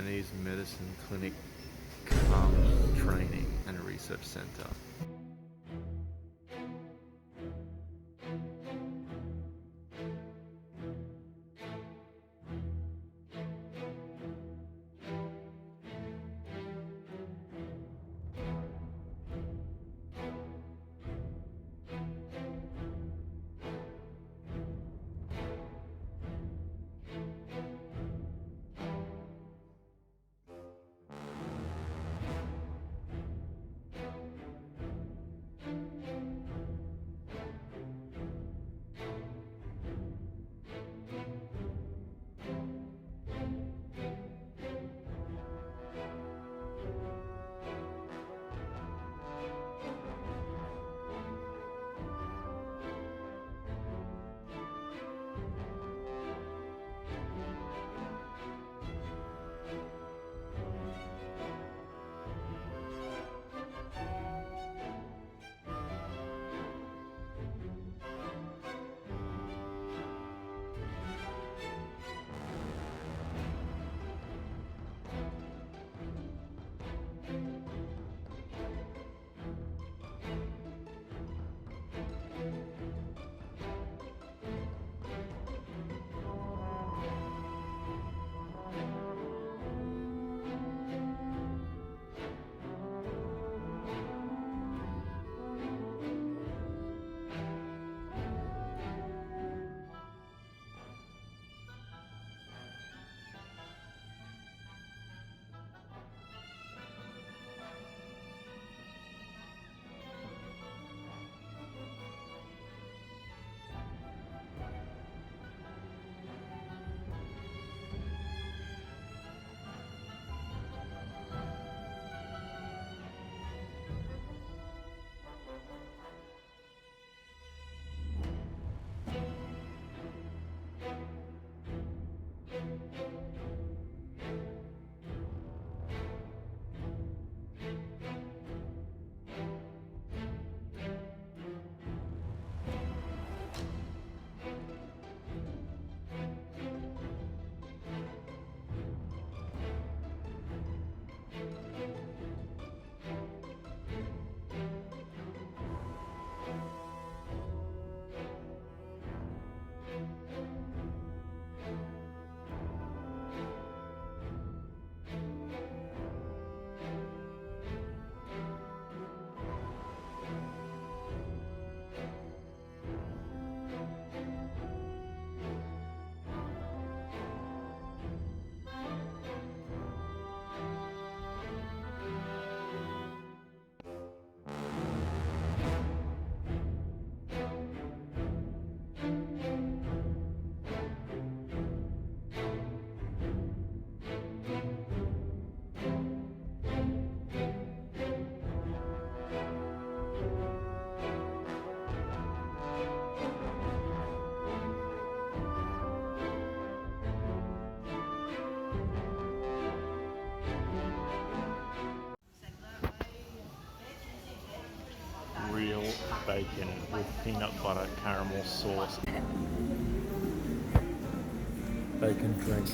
Chinese Medicine Clinic Calm Training and Research Center. chicken with peanut butter caramel sauce. Bacon drink.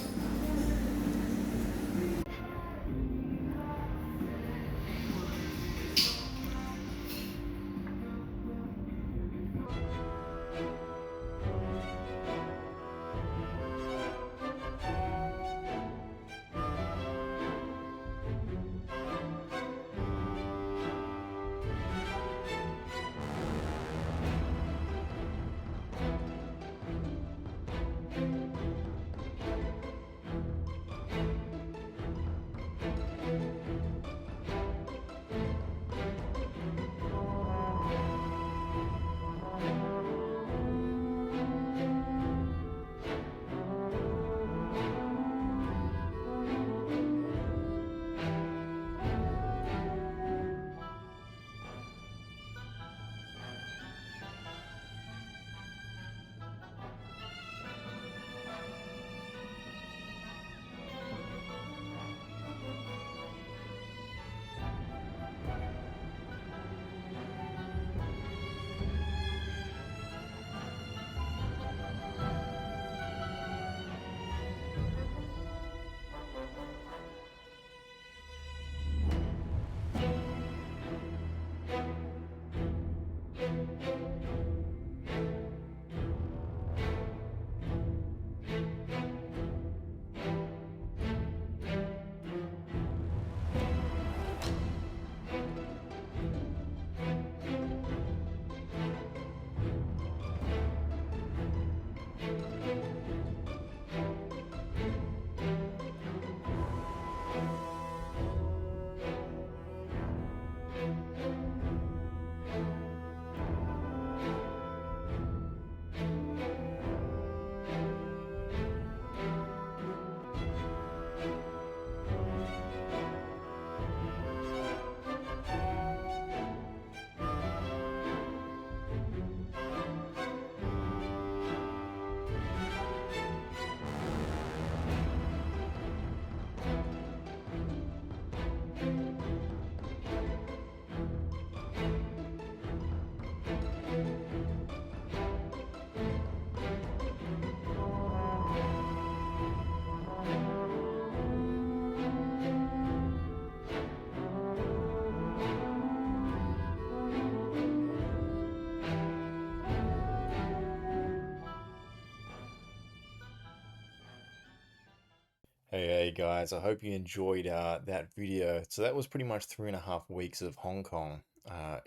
Hey guys, I hope you enjoyed that video. So that was pretty much 3.5 weeks of Hong Kong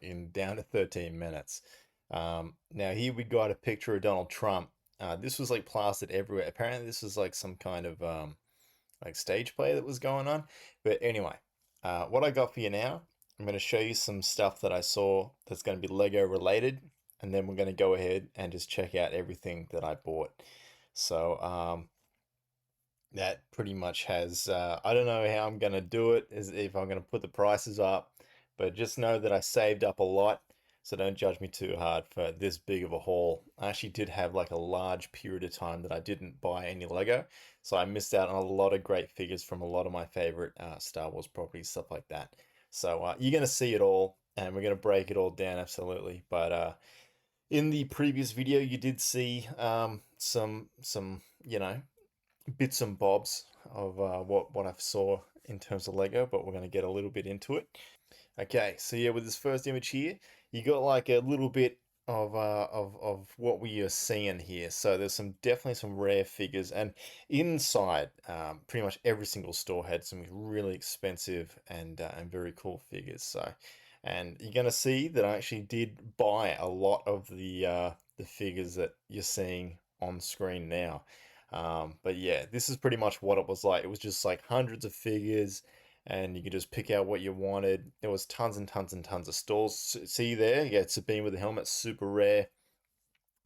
in down to 13 minutes. Now here we got a picture of Donald Trump. This was like plastered everywhere. Apparently this was like some kind of like stage play that was going on. But anyway, what I got for you now, I'm going to show you some stuff that I saw that's going to be Lego related, and then we're going to go ahead and just check out everything that I bought. So that pretty much has I don't know how I'm gonna do it, is if I'm gonna put the prices up, but just know that I saved up a lot, so don't judge me too hard for this big of a haul. I actually did have like a large period of time that I didn't buy any Lego, so I missed out on a lot of great figures from a lot of my favorite Star Wars properties, stuff like that. So you're gonna see it all, and we're gonna break it all down absolutely. But in the previous video you did see some bits and bobs of what I saw in terms of Lego, but we're going to get a little bit into it. Okay, so yeah, with this first image here, you got like a little bit of what we are seeing here. So there's definitely some rare figures, and inside, pretty much every single store had some really expensive and very cool figures. So, and you're gonna see that I actually did buy a lot of the figures that you're seeing on screen now. But yeah, this is pretty much what it was like. It was just like hundreds of figures, and you could just pick out what you wanted. There was tons and tons and tons of stalls. See there? Yeah, Sabine with the helmet, super rare.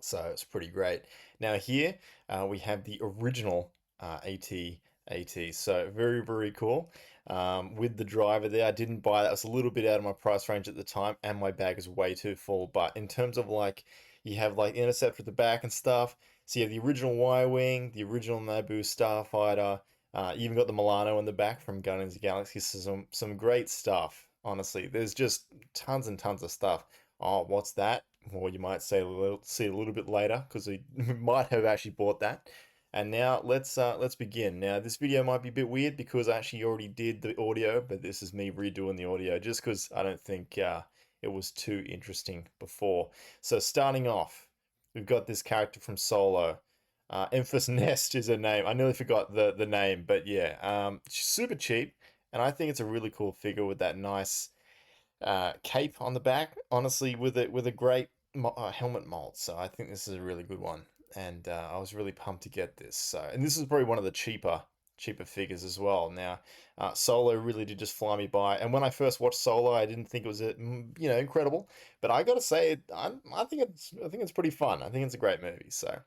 So it's pretty great. Now here we have the original AT-AT. So very, very cool. With the driver there, I didn't buy that. It was a little bit out of my price range at the time, and my bag is way too full. But in terms of like, you have like Intercept at the back and stuff. So you have the original Y-Wing, the original Naboo Starfighter. You even got the Milano in the back from Guardians of the Galaxy. So some great stuff. Honestly, there's just tons and tons of stuff. Oh, what's that? or you might say see it a little bit later because we might have actually bought that. And now let's begin. Now this video might be a bit weird because I actually already did the audio, but this is me redoing the audio just because I don't think it was too interesting before. So starting off, we've got this character from Solo. Emphas Nest is her name. I nearly forgot the name, but yeah, she's super cheap, and I think it's a really cool figure with that nice cape on the back. Honestly, with a great helmet mold. So I think this is a really good one, and I was really pumped to get this. So, and this is probably one of the cheaper figures as well. Now, Solo really did just fly me by, and when I first watched Solo, I didn't think it was incredible, but I gotta say, I think it's pretty fun. I think it's a great movie. So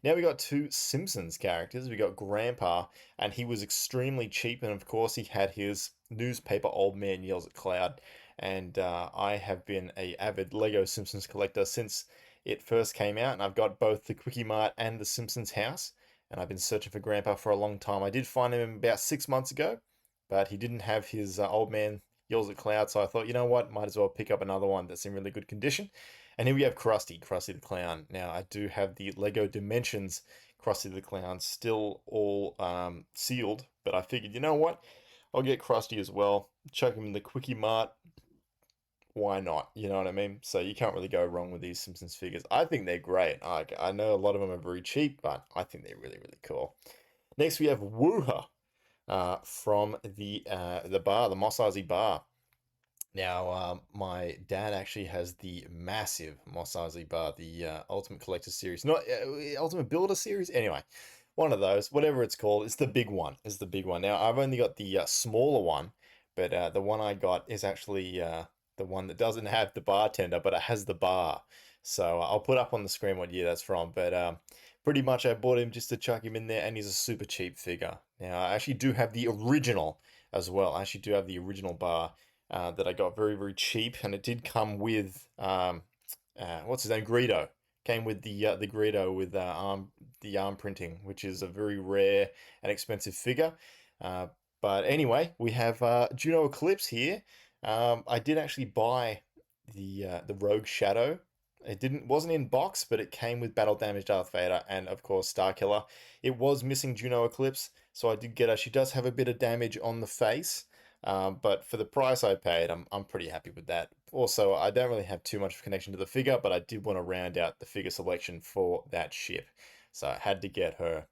now we got two Simpsons characters. We got Grandpa, and he was extremely cheap, and of course he had his newspaper old man yells at Cloud, and I have been a avid Lego Simpsons collector since it first came out, and I've got both the Quickie Mart and the Simpsons house, and I've been searching for Grandpa for a long time. I did find him about 6 months ago, but he didn't have his old man yells at Cloud, so I thought, you know what, might as well pick up another one that's in really good condition. And here we have Krusty the Clown. Now I do have the Lego Dimensions Krusty the Clown still all sealed, but I figured, you know what, I'll get Krusty as well. Chuck him in the Quickie Mart, why not? You know what I mean? So you can't really go wrong with these Simpsons figures. I think they're great. I know a lot of them are very cheap, but I think they're really, really cool. Next, we have Wooha from the bar, the Mos Eisley bar. Now, my dad actually has the massive Mos Eisley bar, the Ultimate Collector series, not Ultimate Builder series. Anyway, one of those, whatever it's called. It's the big one. It's the big one. Now, I've only got the smaller one, but the one I got is actually the one that doesn't have the bartender, but it has the bar. So I'll put up on the screen what year that's from. But pretty much I bought him just to chuck him in there, and he's a super cheap figure. Now, I actually do have the original as well. I actually do have the original bar that I got very, very cheap, and it did come with what's his name, Greedo. Came with the Greedo with the arm printing, which is a very rare and expensive figure. Uh, but anyway, we have Juno Eclipse here. I did actually buy the Rogue Shadow. It didn't wasn't in box, but it came with Battle Damage Darth Vader and of course Starkiller. It was missing Juno Eclipse, so I did get her. She does have a bit of damage on the face, but for the price I paid, I'm pretty happy with that. Also, I don't really have too much connection to the figure, but I did want to round out the figure selection for that ship, so I had to get her.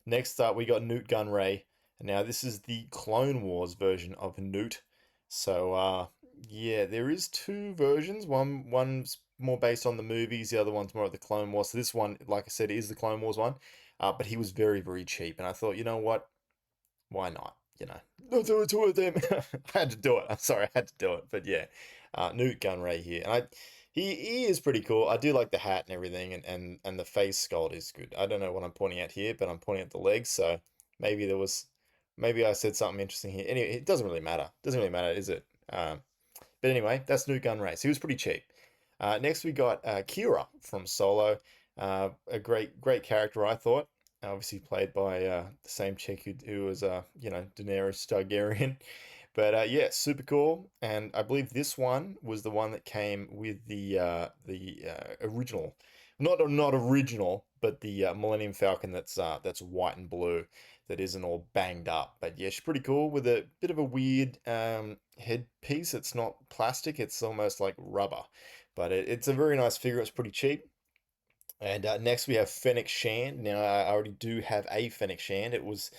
Next up, we got Newt Gunray. Now, this is the Clone Wars version of Newt. So, yeah, there is two versions. One's more based on the movies, the other one's more of the Clone Wars. So this one, like I said, is the Clone Wars one. But he was very, very cheap, and I thought, you know what? Why not? You know, don't do it to them. I had to do it. I'm sorry, I had to do it. But yeah, Newt Gunray here, and he is pretty cool. I do like the hat and everything, and the face sculpt is good. I don't know what I'm pointing at here, but I'm pointing at the legs. So maybe maybe I said something interesting here. Anyway, it doesn't really matter. Doesn't really matter, is it? But anyway, that's Newt Gunray. He was pretty cheap. Next we got Kira from Solo. A great character, I thought. Obviously played by the same chick who was, Daenerys Targaryen. But yeah, super cool. And I believe this one was the one that came with the original, not original, but the Millennium Falcon that's white and blue, that isn't all banged up. But yeah, she's pretty cool with a bit of a weird headpiece. It's not plastic; it's almost like rubber. But it's a very nice figure. It's pretty cheap. And next we have Fennec Shand. Now I already do have a Fennec Shand. It was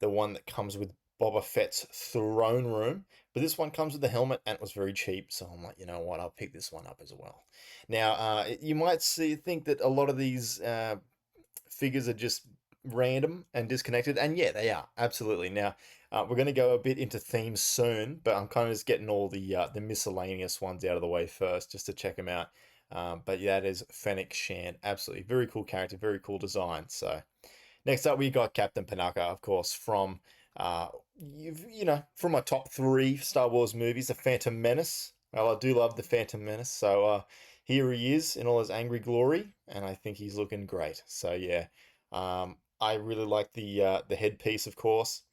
the one that comes with Boba Fett's throne room. But this one comes with the helmet and it was very cheap. So I'm like, you know what? I'll pick this one up as well. Now, you might think that a lot of these figures are just random and disconnected. And yeah, they are. Absolutely. Now, we're going to go a bit into themes soon, but I'm kind of just getting all the miscellaneous ones out of the way first just to check them out. But yeah, that is Fennec Shand. Absolutely. Very cool character, very cool design. So next up, we got Captain Panaka, of course, from, from my top three Star Wars movies, The Phantom Menace. Well, I do love The Phantom Menace. So here he is in all his angry glory, and I think he's looking great. So yeah, I really like the headpiece, of course,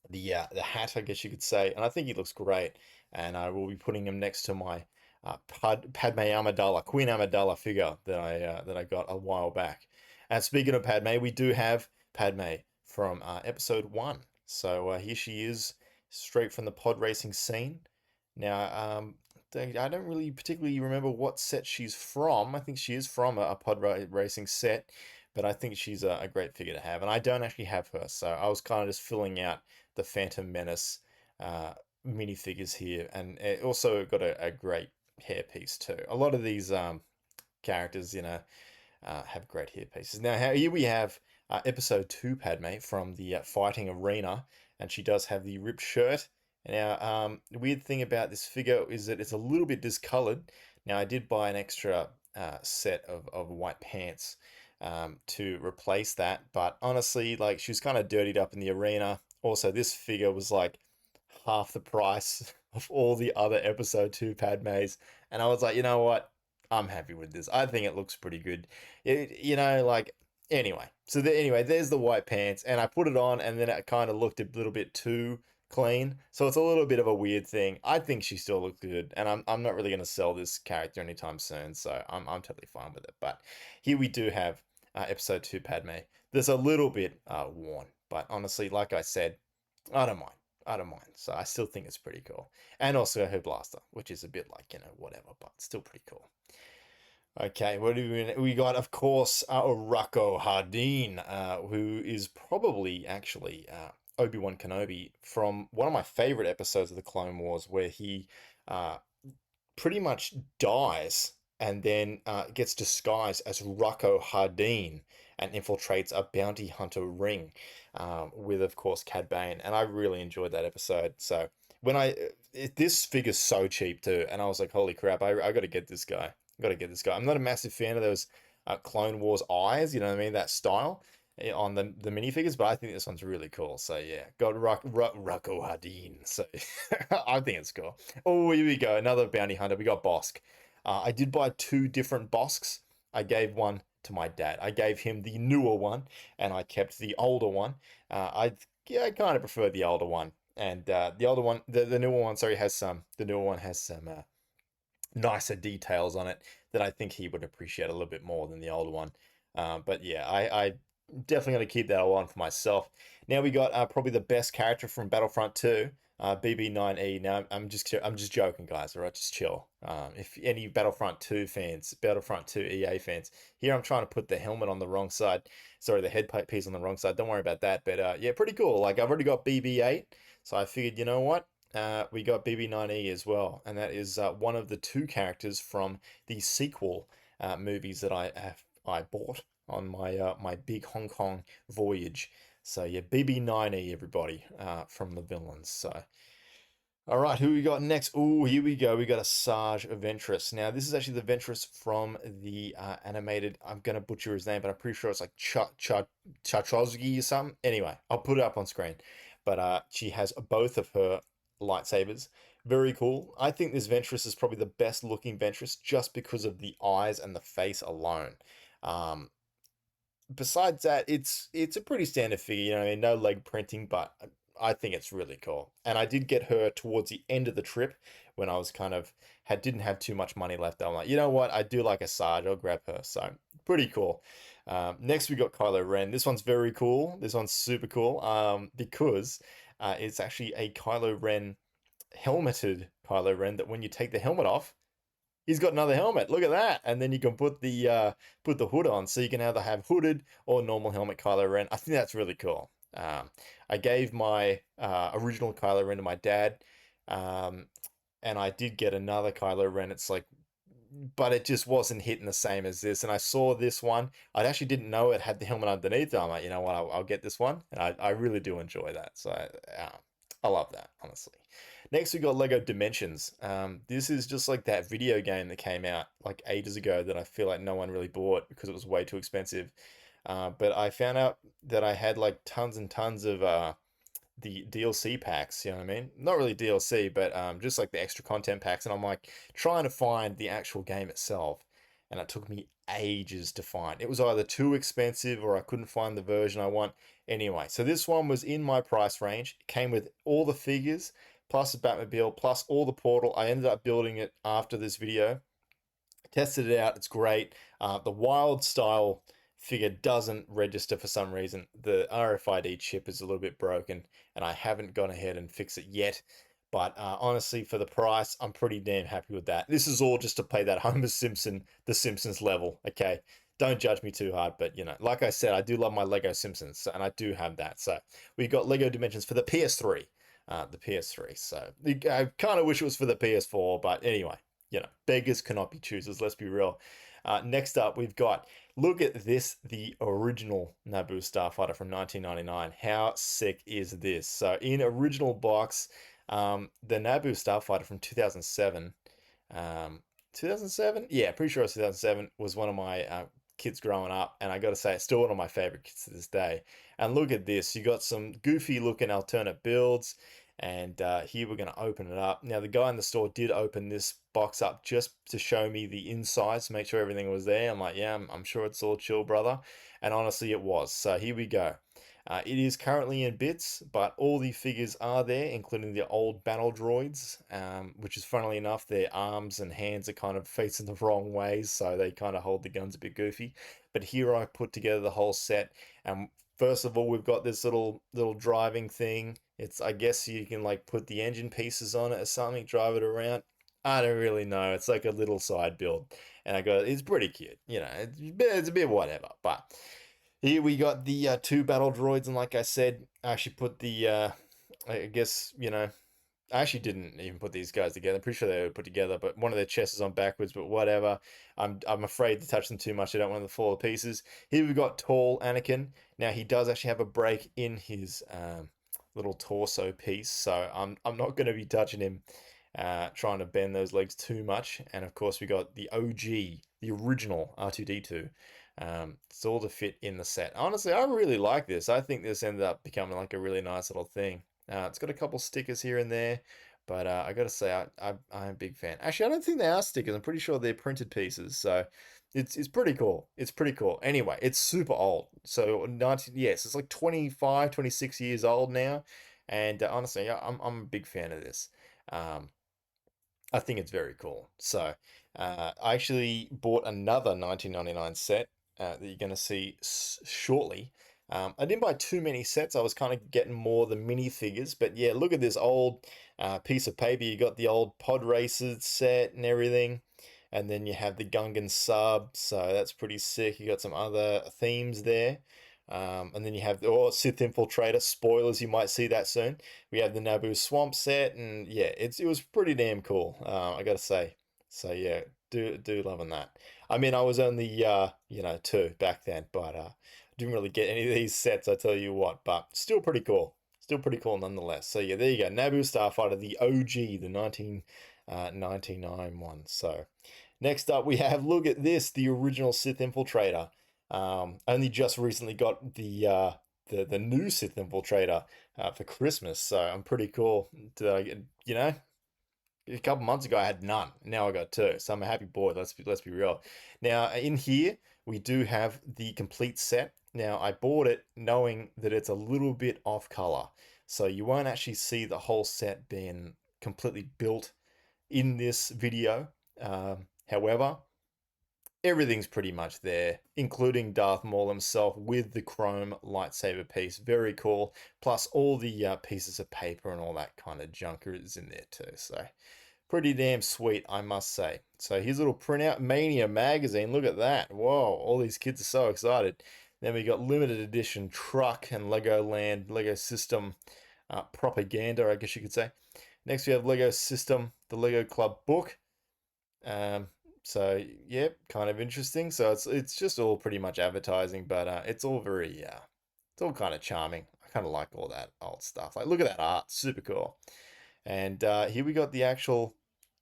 the hat, I guess you could say, and I think he looks great. And I will be putting him next to my Padme Amidala, Queen Amidala figure that I got a while back. And speaking of Padme, we do have Padme from episode one. So here she is, straight from the pod racing scene. Now, I don't really particularly remember what set she's from. I think she is from a racing set, but I think she's a great figure to have. And I don't actually have her, so I was kind of just filling out the Phantom Menace uh, minifigures here, and it also got a great hairpiece too. A lot of these characters, have great hairpieces. Now, here we have episode two Padme from the fighting arena, and she does have the ripped shirt. Now, the weird thing about this figure is that it's a little bit discolored. Now, I did buy an extra set of white pants to replace that, but honestly, like, she was kind of dirtied up in the arena. Also, this figure was like half the price of all the other episode 2 Padmes, and I was like, you know what? I'm happy with this. I think it looks pretty good. Like, anyway. So anyway, there's the white pants, and I put it on, and then it kind of looked a little bit too clean. So it's a little bit of a weird thing. I think she still looks good, and I'm not really going to sell this character anytime soon, so I'm totally fine with it. But here we do have episode 2 Padme. There's a little bit worn, but honestly, like I said, I don't mind. I don't mind. So I still think it's pretty cool. And also her blaster, which is a bit like, whatever, but still pretty cool. Okay, what do we got? Of course, Rocco Hardin, who is probably actually Obi-Wan Kenobi from one of my favorite episodes of the Clone Wars, where he uh, pretty much dies and then gets disguised as Rocco Hardin and infiltrates a bounty hunter ring with, of course, Cad Bane. And I really enjoyed that episode. So this figure's so cheap too, and I was like, holy crap, I got to get this guy. Got to get this guy. I'm not a massive fan of those Clone Wars eyes, you know what I mean? That style on the minifigures, but I think this one's really cool. So yeah, got Rocco Hardin. So I think it's cool. Oh, here we go. Another bounty hunter. We got Bosk. I did buy two different Bosks. I gave one to my dad. I gave him the newer one, and I kept the older one. I kind of prefer the older one, and the older one, the newer one, sorry, the newer one has some nicer details on it that I think he would appreciate a little bit more than the older one. But yeah, I definitely going to keep that one for myself. Now we got probably the best character from Battlefront 2, BB9E. Now I'm just joking, guys. All right, just chill. If any Battlefront 2 fans, Battlefront 2 EA fans, here I'm trying to put the helmet on the wrong side. Sorry, the head piece on the wrong side. Don't worry about that. But yeah, pretty cool. Like, I've already got BB8, so I figured, you know what? We got BB9E as well, and that is one of the two characters from the sequel movies that I bought on my big Hong Kong voyage. So yeah, BB9E, everybody, from the villains. So all right, who we got next? Oh, here we go. We got a Sarge Ventress. Now, this is actually the Ventress from the animated. I'm gonna butcher his name, but I'm pretty sure it's like Chachozgi or something. Anyway, I'll put it up on screen. But she has both of her lightsabers. Very cool. I think this Ventress is probably the best looking Ventress just because of the eyes and the face alone. Um, Besides that, it's a pretty standard figure, you know what I mean? No leg printing, but I think it's really cool. And I did get her towards the end of the trip when I was kind of didn't have too much money left. I'm like, you know what? I do like a Sarge. I'll grab her. So pretty cool. Next we got Kylo Ren. This one's very cool. This one's super cool. Because it's actually a Kylo Ren helmeted Kylo Ren that when you take the helmet off, he's got another helmet. Look at that. And then you can put the hood on. So you can either have hooded or normal helmet Kylo Ren. I think that's really cool. I gave my original Kylo Ren to my dad. And I did get another Kylo Ren. It's like, but it just wasn't hitting the same as this. And I saw this one. I actually didn't know it had the helmet underneath. I'm like, you know what? I'll get this one. And I really do enjoy that. So I love that, honestly. Next, we got Lego Dimensions. This is just like that video game that came out like ages ago that I feel like no one really bought because it was way too expensive. But I found out that I had like tons and tons of the DLC packs, you know what I mean? Not really DLC, but just like the extra content packs. And I'm like trying to find the actual game itself. And it took me ages to find. It was either too expensive or I couldn't find the version I want. Anyway, so this one was in my price range. It came with all the figures plus the Batmobile, plus all the portal. I ended up building it after this video. Tested it out. It's great. The wild style figure doesn't register for some reason. The RFID chip is a little bit broken, and I haven't gone ahead and fixed it yet. But honestly, for the price, I'm pretty damn happy with that. This is all just to play that Homer Simpson, The Simpsons level. Okay, don't judge me too hard, but like I said, I do love my Lego Simpsons, and I do have that. So we got Lego Dimensions for the PS3. The PS3. So I kind of wish it was for the PS4, but anyway, beggars cannot be choosers. Let's be real. Next up, we've got, look at this, the original Naboo Starfighter from 1999. How sick is this? So in original box, the Naboo Starfighter from 2007. 2007? Yeah, pretty sure it was 2007. Was one of my kids growing up, and I got to say, it's still one of my favorite kits to this day. And look at this. You got some goofy looking alternate builds. And here we're going to open it up. Now, the guy in the store did open this box up just to show me the insides, to make sure everything was there. I'm like, yeah, I'm sure it's all chill, brother. And honestly, it was. So here we go. It is currently in bits, but all the figures are there, including the old battle droids, which is funnily enough, their arms and hands are kind of facing the wrong ways, so they kind of hold the guns a bit goofy. But here I put together the whole set, and first of all, we've got this little driving thing. It's, I guess you can like put the engine pieces on it or something, drive it around. I don't really know. It's like a little side build, and it's pretty cute. It's a bit whatever, but. Here we got the two battle droids, and like I said, I actually put the, I guess, I actually didn't even put these guys together. I'm pretty sure they were put together, but one of their chests is on backwards, but whatever. I'm afraid to touch them too much. I don't want them to fall to pieces. Here we've got tall Anakin. Now, he does actually have a break in his little torso piece, so I'm not going to be touching him, trying to bend those legs too much. And of course, we got the OG, the original R2D2. It's all to fit in the set. Honestly, I really like this. I think this ended up becoming like a really nice little thing. It's got a couple stickers here and there, but I gotta say, I'm a big fan. Actually, I don't think they are stickers. I'm pretty sure they're printed pieces. So it's pretty cool. It's pretty cool. Anyway, it's super old. So 19, yes, it's like 25, 26 years old now. And honestly, yeah, I'm a big fan of this. Um, I think it's very cool. So, I actually bought another 1999 set that you're going to see shortly. I didn't buy too many sets. I was kind of getting more the mini figures. But yeah, look at this old piece of paper. You got the old Pod Racers set and everything. And then you have the Gungan sub. So that's pretty sick. You got some other themes there. And then you have the Sith Infiltrator. Spoilers, you might see that soon. We have the Naboo Swamp set, and yeah, it was pretty damn cool. I gotta say. So yeah, do loving that. I mean, I was only 2 back then, but didn't really get any of these sets. I tell you what, but still pretty cool. Still pretty cool nonetheless. So yeah, there you go. Naboo Starfighter, the OG, the 1999 one. So next up, we have, look at this, the original Sith Infiltrator. Only just recently got the new Sith Infiltrator for Christmas, so I'm pretty cool. A couple months ago I had none. Now I got two, so I'm a happy boy. Let's be real. Now in here we do have the complete set. Now I bought it knowing that it's a little bit off color, so you won't actually see the whole set being completely built in this video. However, everything's pretty much there, including Darth Maul himself with the chrome lightsaber piece. Very cool. Plus all the pieces of paper and all that kind of junk is in there too. So pretty damn sweet, I must say. So here's a little printout, Mania magazine. Look at that. Whoa, all these kids are so excited. Then we got limited edition truck and Legoland, Lego System propaganda, I guess you could say. Next we have Lego System, the Lego Club book. So yeah, kind of interesting. So it's just all pretty much advertising, but it's all very it's all kind of charming. I kind of like all that old stuff. Like look at that art, super cool. And here we got the actual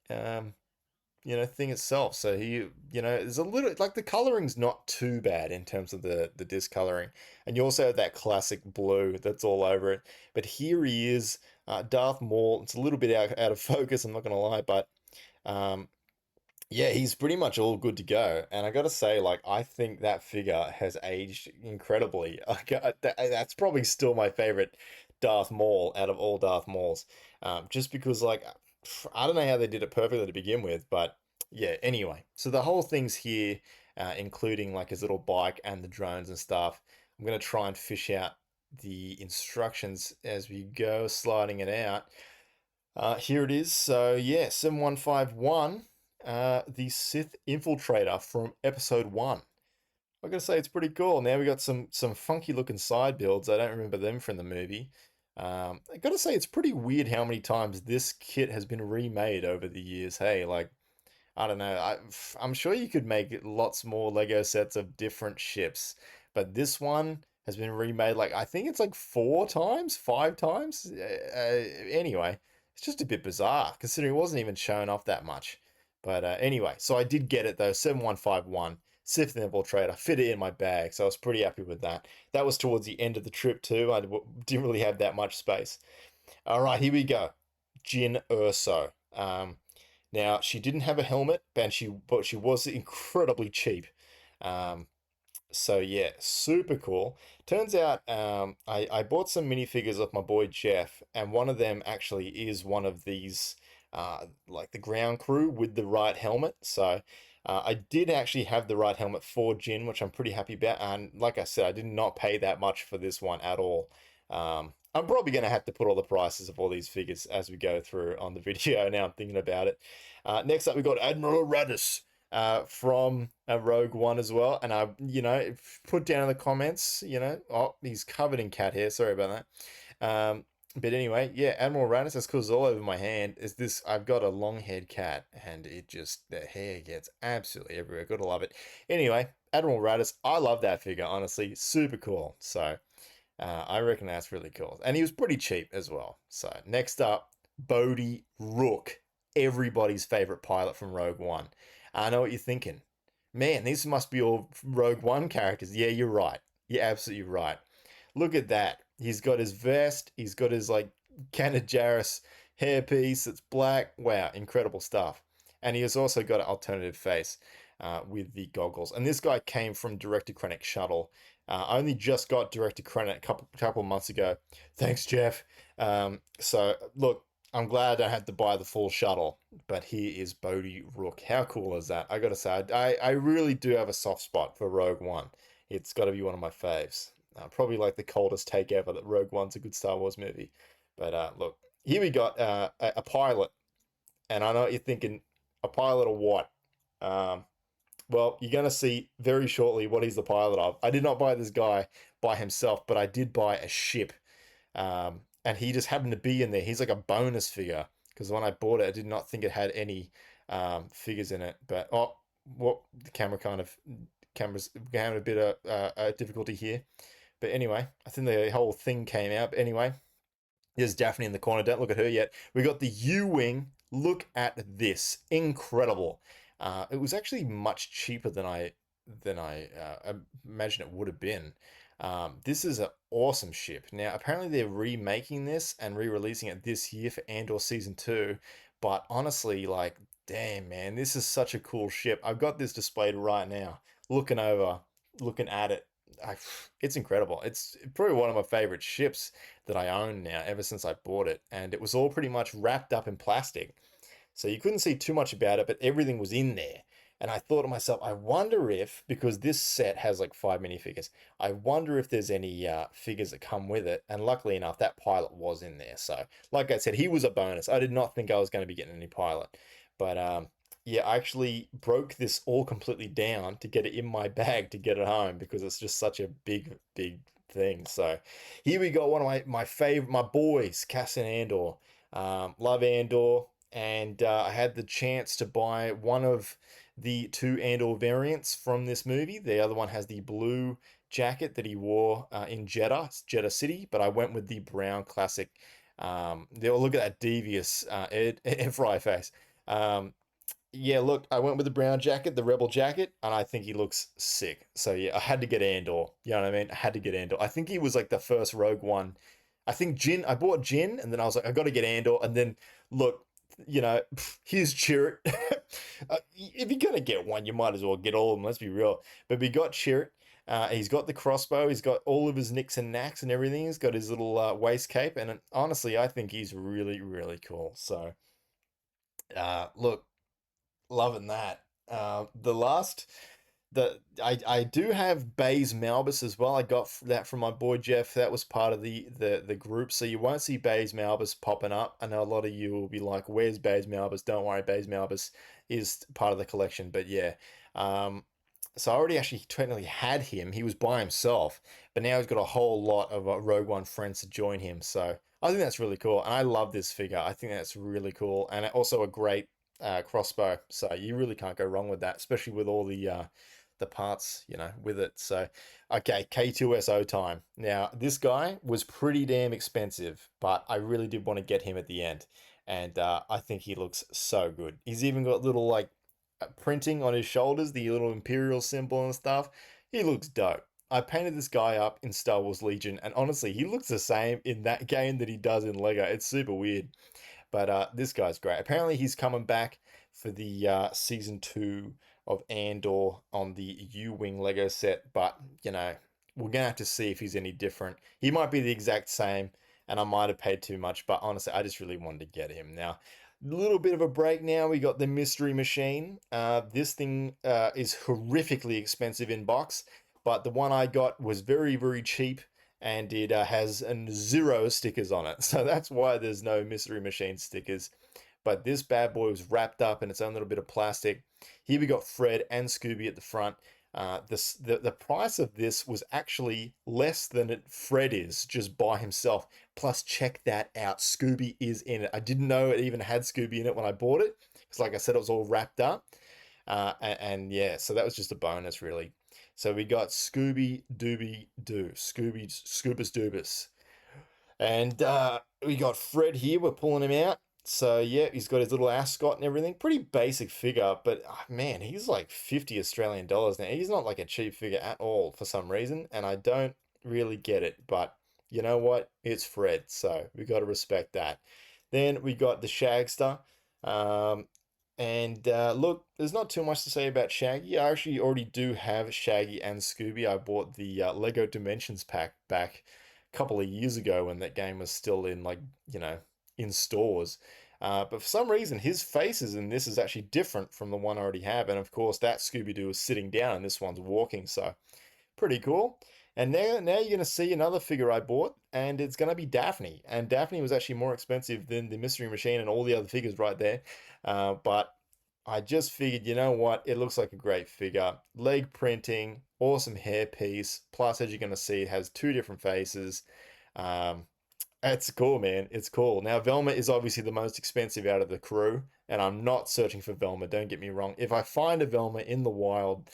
thing itself. So here, there's a little like the coloring's not too bad in terms of the discoloring, and you also have that classic blue that's all over it. But here he is, Darth Maul. It's a little bit out of focus, I'm not gonna lie, but yeah, he's pretty much all good to go. And I gotta say, like, I think that figure has aged incredibly. Like, that's probably still my favorite Darth Maul out of all Darth Mauls. just because like I don't know how they did it perfectly to begin with, but yeah. Anyway, so the whole thing's here, including like his little bike and the drones and stuff. I'm gonna try and fish out the instructions as we go, sliding it out. Here it is. So yeah, 7151, the Sith Infiltrator from episode 1. I gotta say it's pretty cool. Now we got some funky looking side builds. I don't remember them from the movie. I gotta say it's pretty weird how many times this kit has been remade over the years. Hey, like I don't know. I'm sure you could make lots more Lego sets of different ships, but this one has been remade like I think it's like 4 times, 5 times. Anyway, it's just a bit bizarre considering it wasn't even shown off that much. But anyway, so I did get it though. 7151 Sith Infiltrator fit it in my bag, so I was pretty happy with that. That was towards the end of the trip too. I didn't really have that much space. All right, here we go. Jin Urso. Now she didn't have a helmet, but she was incredibly cheap. Um, so yeah, super cool. Turns out I bought some minifigures of my boy Jeff, and one of them actually is one of these like the ground crew with the right helmet. So I did actually have the right helmet for Jin, which I'm pretty happy about. And like I said, I did not pay that much for this one at all. I'm probably going to have to put all the prices of all these figures as we go through on the video. Now I'm thinking about it. Next up, we got Admiral Radis from Rogue One as well. And I, put down in the comments, oh, he's covered in cat hair. Sorry about that. But anyway, yeah, Admiral Radis, that's because all over my hand is this. I've got a long-haired cat, and the hair gets absolutely everywhere. Gotta love it. Anyway, Admiral Radis, I love that figure, honestly, super cool. So I reckon that's really cool. And he was pretty cheap as well. So next up, Bodhi Rook, everybody's favorite pilot from Rogue One. I know what you're thinking. Man, these must be all Rogue One characters. Yeah, you're right. You're absolutely right. Look at that. He's got his vest. He's got his like Canajaris hairpiece. It's black. Wow, incredible stuff. And he has also got an alternative face with the goggles. And this guy came from Direct to Krennic Shuttle. I only just got Direct to Krennic a couple months ago. Thanks, Jeff. So look, I'm glad I had to buy the full shuttle, but here is Bodhi Rook. How cool is that? I gotta say, I really do have a soft spot for Rogue One. It's got to be one of my faves. Probably like the coldest take ever that Rogue One's a good Star Wars movie. But look, here we got a pilot, and I know what you're thinking, a pilot of what? Um, well, you're going to see very shortly what he's the pilot of. I did not buy this guy by himself, but I did buy a ship. And he just happened to be in there. He's like a bonus figure because when I bought it, I did not think it had any figures in it. But oh, what the camera's having a bit of difficulty here. But anyway, I think the whole thing came out. But anyway, there's Daphne in the corner. Don't look at her yet. We got the U-Wing. Look at this. Incredible. It was actually much cheaper than I imagine it would have been. This is an awesome ship. Now, apparently they're remaking this and re-releasing it this year for Andor Season 2. But honestly, like, damn, man, this is such a cool ship. I've got this displayed right now, looking over, looking at it. I, it's incredible. It's probably one of my favorite ships that I own now, ever since I bought it. And it was all pretty much wrapped up in plastic. So you couldn't see too much about it, but everything was in there. And I thought to myself, I wonder if, because this set has like 5 minifigures, I wonder if there's any figures that come with it. And luckily enough, that pilot was in there. So, like I said, he was a bonus. I did not think I was going to be getting any pilot. But yeah, I actually broke this all completely down to get it in my bag to get it home because it's just such a big, big thing. So here we go. One of my favorite, my boys, Cass and Andor. Love Andor. And I had the chance to buy one of the two Andor variants from this movie. The other one has the blue jacket that he wore in Jeddah City, but I went with the brown classic. Look at that devious air fry face. Yeah, look, I went with the brown jacket, the rebel jacket, and I think he looks sick. So yeah, I had to get Andor. You know what I mean? I had to get Andor. I think he was like the first Rogue One. I think Jin. I bought Jin, and then I was like, I got to get Andor, and then look, here's Chirrut. If you're gonna get one, you might as well get all of them. Let's be real. But we got Chirrut. He's got the crossbow. He's got all of his nicks and knacks and everything. He's got his little waist cape, and honestly, I think he's really, really cool. So, look, loving that. The last, I do have Bays Malbus as well. I got that from my boy Jeff. That was part of the group, so you won't see Bays Malbus popping up. I know a lot of you will be like, "Where's Bays Malbus?" Don't worry, Bays Malbus is part of the collection. But yeah, so I already actually technically had him. He was by himself, but now he's got a whole lot of Rogue One friends to join him. So I think that's really cool, and I love this figure. I think that's really cool, and also a great crossbow. So you really can't go wrong with that, especially with all the parts, with it. So, okay, K2SO time. Now, this guy was pretty damn expensive, but I really did want to get him at the end, and I think he looks so good. He's even got little like printing on his shoulders, the little Imperial symbol and stuff. He looks dope. I painted this guy up in Star Wars Legion, and honestly, he looks the same in that game that he does in Lego. It's super weird. But this guy's great. Apparently, he's coming back for the season 2 of Andor on the U-Wing Lego set. But, we're going to have to see if he's any different. He might be the exact same, and I might have paid too much. But honestly, I just really wanted to get him. Now, a little bit of a break now. We got the Mystery Machine. This thing is horrifically expensive in box. But the one I got was very, very cheap, and it has 0 stickers on it. So that's why there's no Mystery Machine stickers. But this bad boy was wrapped up in its own little bit of plastic. Here we got Fred and Scooby at the front. The price of this was actually less than Fred is just by himself. Plus, check that out. Scooby is in it. I didn't know it even had Scooby in it when I bought it. Because like I said, it was all wrapped up. And yeah, so that was just a bonus, really. So we got Scooby Dooby Doo, Scoobus Doobus. And we got Fred here. We're pulling him out. So yeah, he's got his little ascot and everything. Pretty basic figure, but man, he's like 50 Australian dollars now. He's not like a cheap figure at all for some reason, and I don't really get it. But you know what? It's Fred, so we got to respect that. Then we got the Shagster. Um, and look, there's not too much to say about Shaggy. I actually already do have Shaggy and Scooby. I bought the Lego Dimensions pack back a couple of years ago when that game was still in like, in stores. But for some reason, his faces in this is actually different from the one I already have. And of course, that Scooby-Doo is sitting down and this one's walking. So pretty cool. And now you're going to see another figure I bought, and it's going to be Daphne. And Daphne was actually more expensive than the Mystery Machine and all the other figures right there. But I just figured, you know what? It looks like a great figure. Leg printing, awesome hairpiece. Plus, as you're going to see, it has 2 different faces. Um, it's cool, man. It's cool. Now, Velma is obviously the most expensive out of the crew, and I'm not searching for Velma, don't get me wrong. If I find a Velma in the wild,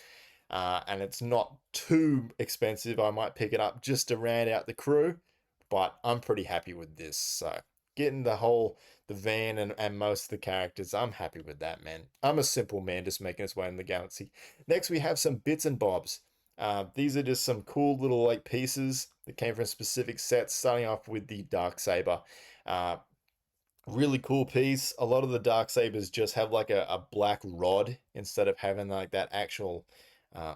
and it's not too expensive, I might pick it up just to round out the crew, but I'm pretty happy with this. So, getting the van and most of the characters, I'm happy with that, man. I'm a simple man just making his way in the galaxy. Next, we have some bits and bobs. These are just some cool little like pieces that came from specific sets, starting off with the Dark Saber. Uh, Really cool piece. A lot of the dark sabers just have like a black rod instead of having like that actual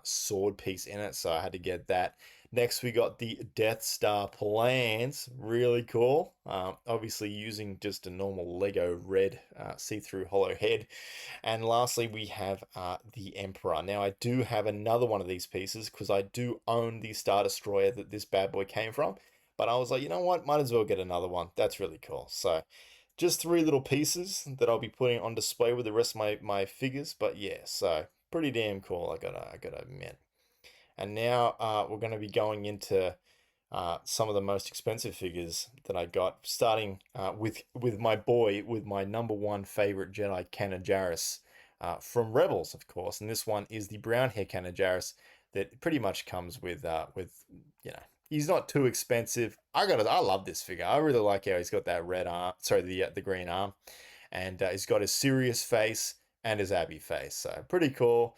sword piece in it. So I had to get that. Next, we got the Death Star plans. Really cool. Obviously, using just a normal Lego red see-through hollow head. And lastly, we have the Emperor. Now, I do have another one of these pieces because I do own the Star Destroyer that this bad boy came from. But I was like, you know what? Might as well get another one. That's really cool. So just 3 little pieces that I'll be putting on display with the rest of my figures. But yeah, so pretty damn cool. I gotta admit. And now we're going to be going into some of the most expensive figures that I got, starting with my number one favorite Jedi, Kanan Jarrus, from Rebels, of course. And this one is the brown hair Kanan Jarrus that pretty much comes with he's not too expensive. I love this figure. I really like how he's got that red arm, sorry, the green arm, and he's got his serious face and his Abby face. So pretty cool.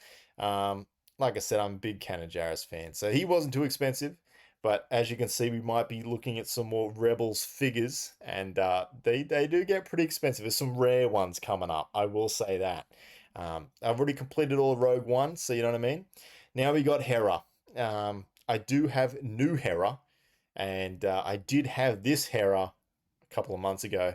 Like I said, I'm a big Kanan Jarrus fan, so he wasn't too expensive. But as you can see, we might be looking at some more Rebels figures, and they do get pretty expensive. There's some rare ones coming up, I will say that. I've already completed all Rogue One, so you know what I mean? Now we got Hera. I do have new Hera, and I did have this Hera a couple of months ago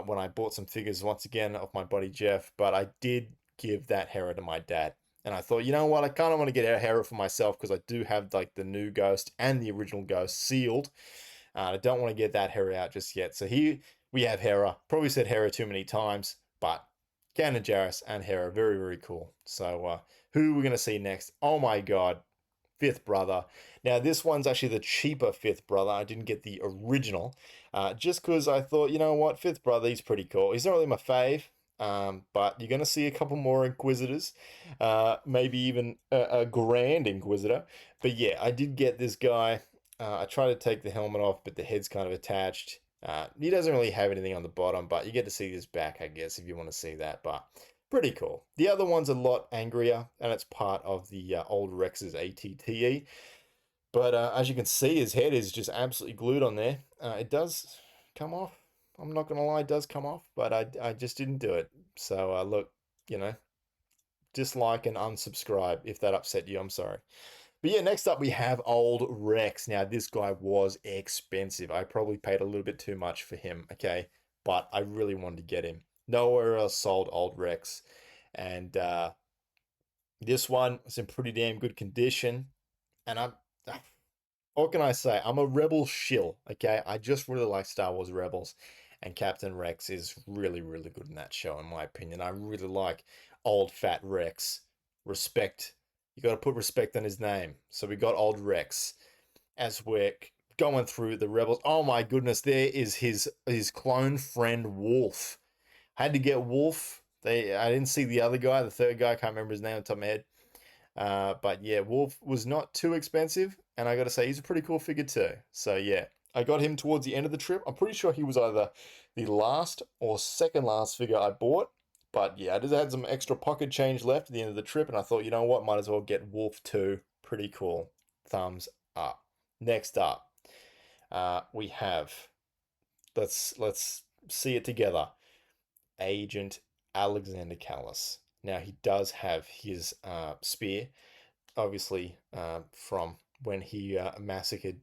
when I bought some figures once again of my buddy Jeff, but I did give that Hera to my dad. And I thought, you know what, I kind of want to get a Hera for myself because I do have like the new Ghost and the original Ghost sealed. I don't want to get that Hera out just yet. So here we have Hera. Probably said Hera too many times, but Kanan Jarrus and Hera, very, very cool. So who are we going to see next? Oh my God, Fifth Brother. Now, this one's actually the cheaper Fifth Brother. I didn't get the original just because I thought, you know what, Fifth Brother, he's pretty cool. He's not really my fave, but you're going to see a couple more Inquisitors, maybe even a Grand Inquisitor. But yeah, I did get this guy. I tried to take the helmet off, but the head's kind of attached. He doesn't really have anything on the bottom, but you get to see his back, I guess, if you want to see that. But pretty cool. The other one's a lot angrier, and it's part of the old Rex's ATTE. But as you can see, his head is just absolutely glued on there. It does come off. I'm not gonna lie, it does come off, but I just didn't do it. So look, you know, dislike and unsubscribe if that upset you. I'm sorry. But yeah, next up we have old Rex. Now this guy was expensive. I probably paid a little bit too much for him, okay? But I really wanted to get him. Nowhere else sold old Rex. And this one was in pretty damn good condition. And what can I say? I'm a Rebel shill, okay? I just really like Star Wars Rebels. And Captain Rex is really, really good in that show, in my opinion. I really like old fat Rex. Respect. You got to put respect on his name. So we got old Rex as we're going through the Rebels. Oh my goodness, there is his clone friend Wolf. Had to get Wolf. I didn't see the other guy, the third guy. I can't remember his name on top of my head. But yeah, Wolf was not too expensive, and I got to say he's a pretty cool figure too. So yeah, I got him towards the end of the trip. I'm pretty sure he was either the last or second last figure I bought. But yeah, I just had some extra pocket change left at the end of the trip, and I thought, you know what, might as well get Wolf too. Pretty cool. Thumbs up. Next up, we have let's see it together. Agent Alexander Callis. Now he does have his spear, obviously from when he massacred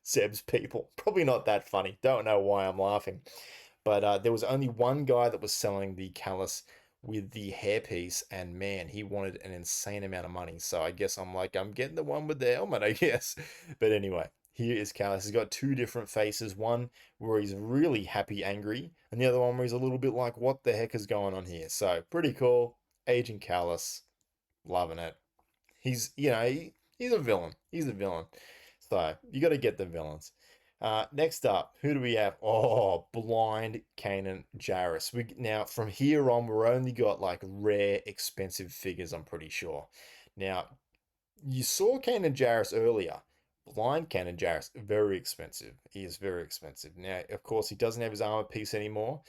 Zeb's people. Probably not that funny. Don't know why I'm laughing. But there was only one guy that was selling the Callus with the hairpiece, and man, he wanted an insane amount of money. So I guess I'm like, I'm getting the one with the helmet, I guess. But anyway, here is Callus. He's got two different faces. One where he's really happy, angry, and the other one where he's a little bit like, what the heck is going on here? So pretty cool. Agent Callus, loving it. He's, he's a villain. He's a villain. So you got to get the villains. Next up, who do we have? Oh, blind Kanan Jarrus. Now from here on, we're only got like rare, expensive figures. I'm pretty sure. Now you saw Kanan Jarrus earlier. Blind Kanan Jarrus, very expensive. He is very expensive. Now, of course, he doesn't have his armor piece anymore.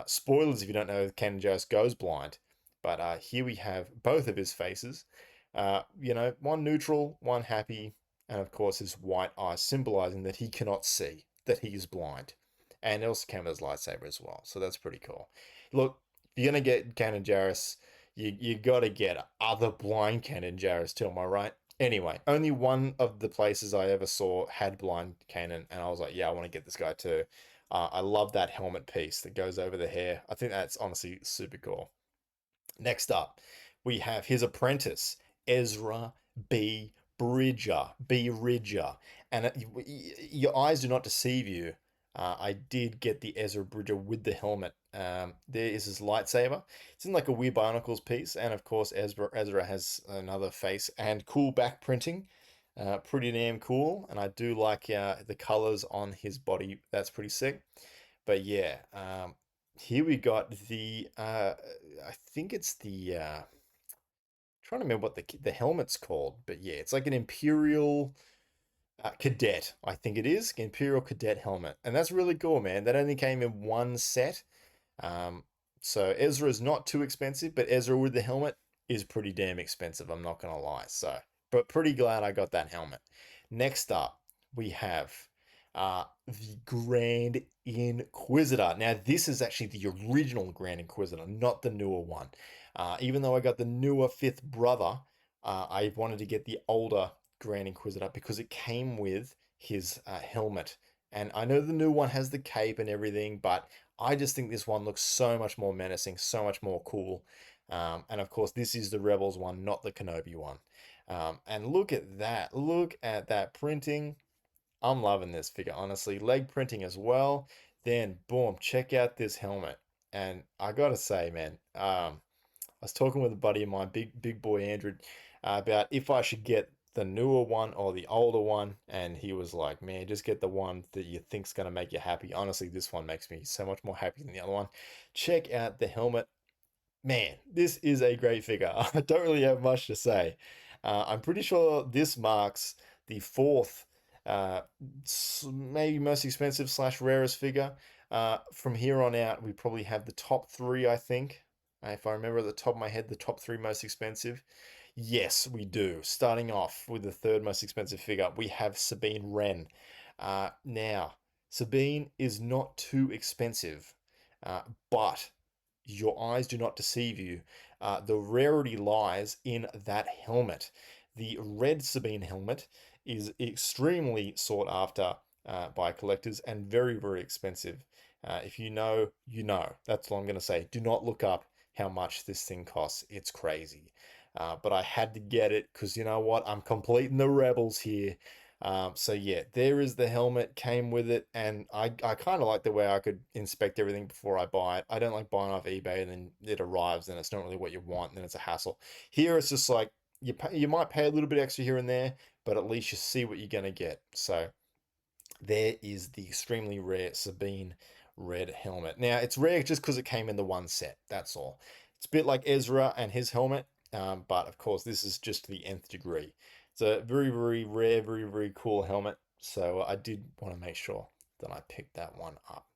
Spoilers if you don't know, Kanan Jarrus goes blind. But here we have both of his faces. One neutral, one happy, and of course his white eyes symbolizing that he cannot see, that he is blind. And it also came with his lightsaber as well, so that's pretty cool. Look, if you're gonna get Kanan Jarrus, you gotta get other blind Kanan Jarrus too, am I right? Anyway, only one of the places I ever saw had blind Kanan, and I was like, yeah, I want to get this guy too. I love that helmet piece that goes over the hair. I think that's honestly super cool. Next up, we have his apprentice, Ezra B. Bridger. B. Ridger. And your eyes do not deceive you. I did get the Ezra Bridger with the helmet. There is his lightsaber. It's in like a weird Bionicles piece. And of course, Ezra has another face and cool back printing. Pretty damn cool. And I do like the colors on his body. That's pretty sick. But yeah, here we got the I think it's the trying to remember what the helmet's called, but yeah, it's like an Imperial Cadet, I think it is, Imperial Cadet helmet, and that's really cool, man. That only came in one set. um so Ezra is not too expensive, but Ezra with the helmet is pretty damn expensive, I'm not gonna lie. So but pretty glad I got that helmet. Next up, we have the Grand Inquisitor. Now, this is actually the original Grand Inquisitor, not the newer one. Even though I got the newer fifth brother, I wanted to get the older Grand Inquisitor because it came with his helmet. And I know the new one has the cape and everything, but I just think this one looks so much more menacing, so much more cool. And of course, this is the Rebels one, not the Kenobi one. And look at that. Look at that printing. I'm loving this figure, honestly. Leg printing as well. Then, boom, check out this helmet. And I gotta say, man, I was talking with a buddy of mine, big boy Andrew, about if I should get the newer one or the older one, and he was like, "Man, just get the one that you think's gonna make you happy." Honestly, this one makes me so much more happy than the other one. Check out the helmet. Man, this is a great figure. I don't really have much to say. I'm pretty sure this marks the fourth, uh, maybe most expensive slash rarest figure. From here on out, we probably have the top three, I think. If I remember at the top of my head, the top three most expensive. Yes, we do. Starting off with the third most expensive figure, we have Sabine Wren. Now, Sabine is not too expensive, but your eyes do not deceive you. The rarity lies in that helmet. The red Sabine helmet is extremely sought after by collectors and very expensive. If you know, you know. That's all I'm going to say. Do not look up how much this thing costs. It's crazy. But I had to get it because you know what? I'm completing the Rebels here. So yeah, there is the helmet, came with it, and I kind of like the way I could inspect everything before I buy it. I don't like buying off eBay and then it arrives and it's not really what you want, and then it's a hassle. Here it's just like you might pay a little bit extra here and there, but at least you see what you're gonna get. So there is the extremely rare Sabine red helmet. Now, it's rare just because it came in the one set. That's all. It's a bit like Ezra and his helmet, but of course, this is just to the nth degree. It's a very rare, very cool helmet. So I did want to make sure that I picked that one up.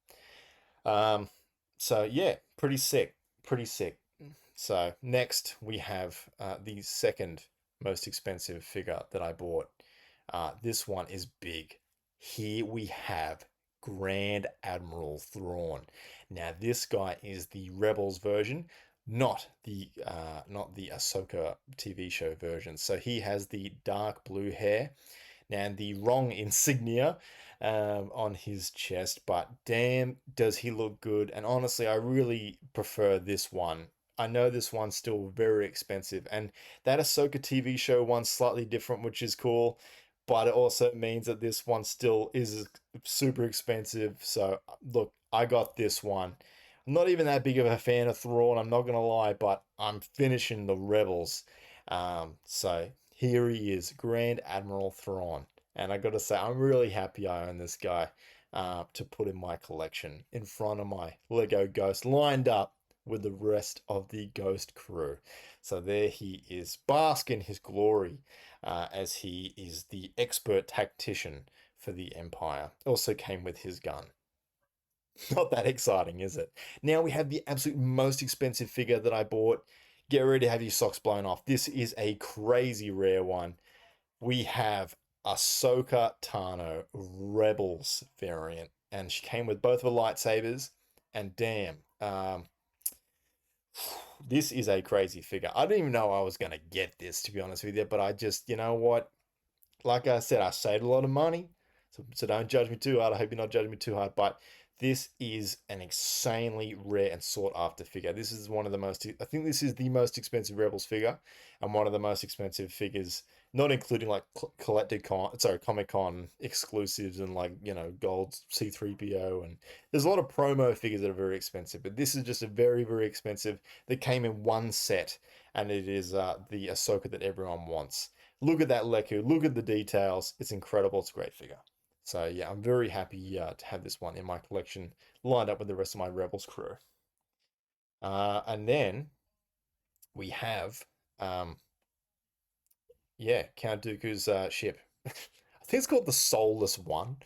Um, so yeah, pretty sick, pretty sick. So next we have the second most expensive figure that I bought. This one is big. Here we have Grand Admiral Thrawn. Now this guy is the Rebels version, not the Ahsoka TV show version. So he has the dark blue hair and the wrong insignia on his chest, but damn, does he look good. And honestly, I really prefer this one. I know this one's still very expensive, and that Ahsoka TV show one's slightly different, which is cool, but it also means that this one still is super expensive. So, look, I got this one. I'm not even that big of a fan of Thrawn, I'm not gonna lie, but I'm finishing the Rebels. So here he is, Grand Admiral Thrawn. And I gotta say, I'm really happy I own this guy to put in my collection in front of my Lego Ghost, lined up with the rest of the Ghost crew. So there he is, bask in his glory as he is the expert tactician for the Empire. Also came with his gun. Not that exciting, is it? Now we have the absolute most expensive figure that I bought. Get ready to have your socks blown off. This is a crazy rare one. We have Ahsoka Tano Rebels variant, and she came with both of her lightsabers. And damn, this is a crazy figure. I didn't even know I was gonna get this, to be honest with you, but I just, you know what? Like I said, I saved a lot of money, so don't judge me too hard. I hope you're not judging me too hard, but this is an insanely rare and sought after figure. This is one of the most, I think this is the most expensive Rebels figure, and one of the most expensive figures, not including like collected Comic Con exclusives and like, you know, gold C3PO. And there's a lot of promo figures that are very expensive, but this is just a very expensive that came in one set, and it is the Ahsoka that everyone wants. Look at that Leku. Look at the details. It's incredible. It's a great figure. So yeah, I'm very happy to have this one in my collection, lined up with the rest of my Rebels crew. And then we have, um, yeah, Count Dooku's ship. I think it's called the Soulless One.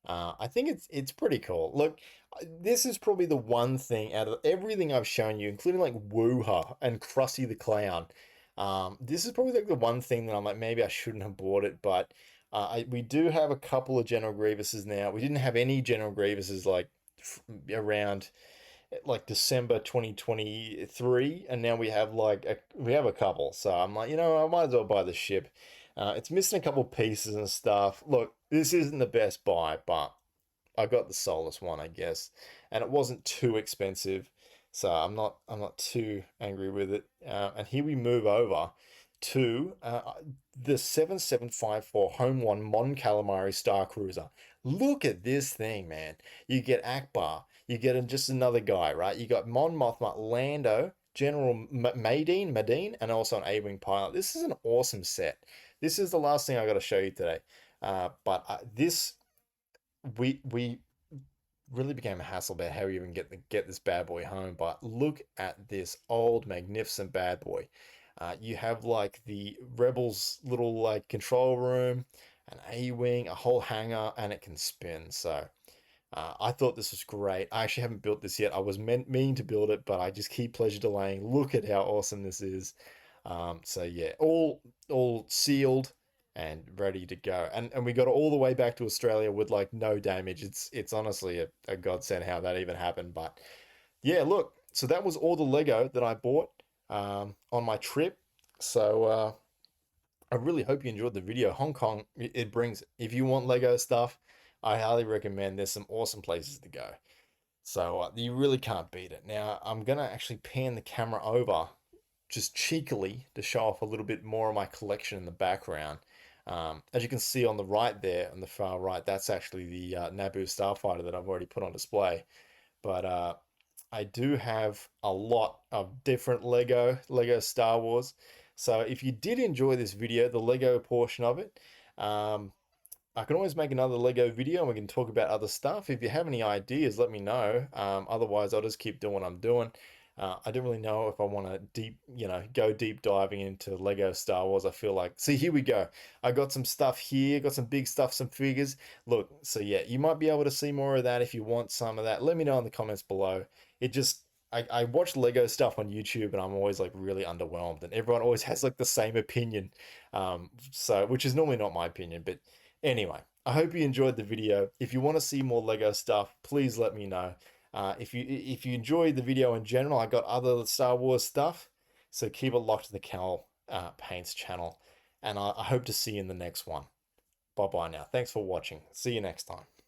I think it's pretty cool. Look, this is probably the one thing out of everything I've shown you, including like Wooha and Krusty the Clown. This is probably like the one thing that I'm like, maybe I shouldn't have bought it, but we do have a couple of General Grievuses now. We didn't have any General Grievuses like around like December 2023, and now we have a couple. So I'm like, I might as well buy the ship. It's missing a couple pieces and stuff. Look, this isn't the best buy, but I got the Solus one, I guess, and it wasn't too expensive, so I'm not too angry with it. And here we move over to the 7754 Home One Mon Calamari Star Cruiser. Look at this thing, man. You get Akbar, you get just another guy, right? You got Mon Mothma, Lando, General Madine, and also an A-wing pilot. This is an awesome set. This is the last thing I got to show you today. But this we really became a hassle about how you even get this bad boy home. But look at this old magnificent bad boy. You have like the Rebels little like control room, an A-wing, a whole hangar, and it can spin. So I thought this was great. I actually haven't built this yet. I was meaning to build it, but I just keep pleasure delaying. Look at how awesome this is. So yeah, all sealed and ready to go. And we got all the way back to Australia with like no damage. It's honestly a godsend how that even happened. But yeah, look, so that was all the Lego that I bought on my trip. So I really hope you enjoyed the video. Hong Kong, it brings, if you want Lego stuff, I highly recommend. There's some awesome places to go. So you really can't beat it. Now, I'm gonna actually pan the camera over just cheekily to show off a little bit more of my collection in the background. As you can see on the right there, on the far right, that's actually the Naboo Starfighter that I've already put on display. But I do have a lot of different Lego Star Wars. So if you did enjoy this video, the Lego portion of it, um, I can always make another Lego video and we can talk about other stuff. If you have any ideas, let me know. Otherwise, I'll just keep doing what I'm doing. I don't really know if I want to go deep diving into Lego Star Wars. I feel like, see, here we go. I got some stuff here, got some big stuff, some figures. Look, so yeah, you might be able to see more of that if you want some of that. Let me know in the comments below. It just, I watch Lego stuff on YouTube and I'm always like really underwhelmed, and everyone always has like the same opinion. Which is normally not my opinion, but anyway, I hope you enjoyed the video. If you want to see more Lego stuff, please let me know. If you enjoyed the video in general, I got other Star Wars stuff, so keep it locked to the Cal Paints channel, and I hope to see you in the next one. Bye bye now. Thanks for watching. See you next time.